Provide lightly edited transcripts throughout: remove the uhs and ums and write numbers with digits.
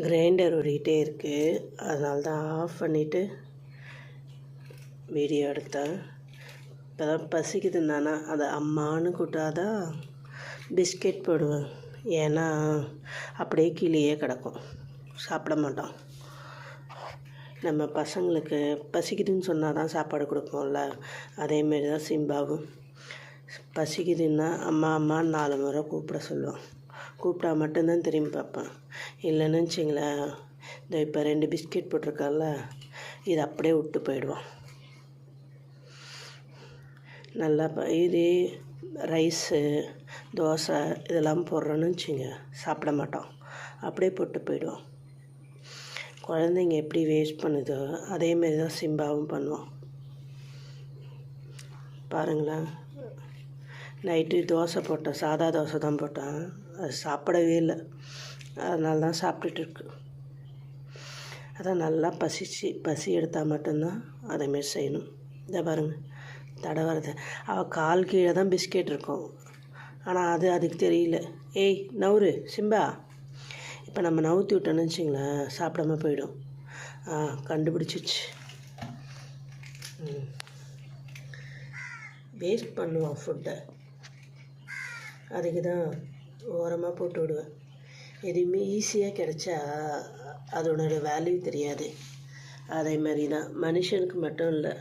Grinder ஓடிக்கிட்டே இருக்குது, அதனால தான் ஆஃப் பண்ணிவிட்டு வீடியோ எடுத்தேன். இப்போ தான் பசிக்குதுன்னானா அதை அம்மானு கூட்டாதான் பிஸ்கெட் போடுவேன். ஏன்னா அப்படியே கீழேயே கிடக்கும், சாப்பிட மாட்டோம். நம்ம பசங்களுக்கு பசிக்குதுன்னு சொன்னால் தான் சாப்பாடு கொடுப்போம்ல, அதேமாரி தான் சிம்பாவும் பசிக்குதுன்னா அம்மா அம்மான்னு 4 முறை கூப்பிட சொல்லுவான். கூப்பிட்டா மட்டும்தான் திரும்பி பார்ப்பேன். இல்லைன்னு வச்சிங்களேன், இந்த இப்போ 2 பிஸ்கெட் போட்டிருக்கால, இது அப்படியே விட்டு போயிடுவான். நல்லா இது ரைஸு தோசை இதெல்லாம் போடுறோன்னு வச்சுங்க, சாப்பிட மாட்டோம், அப்படியே போட்டு போயிடுவோம். குழந்தைங்க எப்படி வேஸ்ட் பண்ணுதோ அதேமாரி தான் சிம்பாவும் பண்ணுவோம். பாருங்களேன், நைட்டு தோசை போட்டேன், சாதா தோசை தான் போட்டேன், அது சாப்பிடவே இல்லை. அதனால தான் சாப்பிட்டுட்டுருக்கு. அதான் நல்லா பசி எடுத்தால் மட்டும்தான் அதேமாரி செய்யணும். இதை பாருங்கள், தடவரது அவள் கால் கீழே தான் பிஸ்கெட் இருக்கும், ஆனால் அதுக்கு தெரியல. ஏய் நவுறு சிம்பா, இப்போ நம்ம நவுத்தி விட்டோன்னு வச்சிங்களேன், சாப்பிடாம போயிடும். கண்டுபிடிச்சிச்சு. வேஸ்ட் பண்ணுவோம் ஃபுட்டை, அதுக்கு தான் ஓரமாக போட்டு விடுவேன். எதுவுமே ஈஸியாக கிடச்சா அதோட வேல்யூ தெரியாது. அதே மாதிரி தான் மனுஷனுக்கு மட்டும் இல்லை,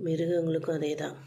மிருகங்களுக்கும் அதே தான்.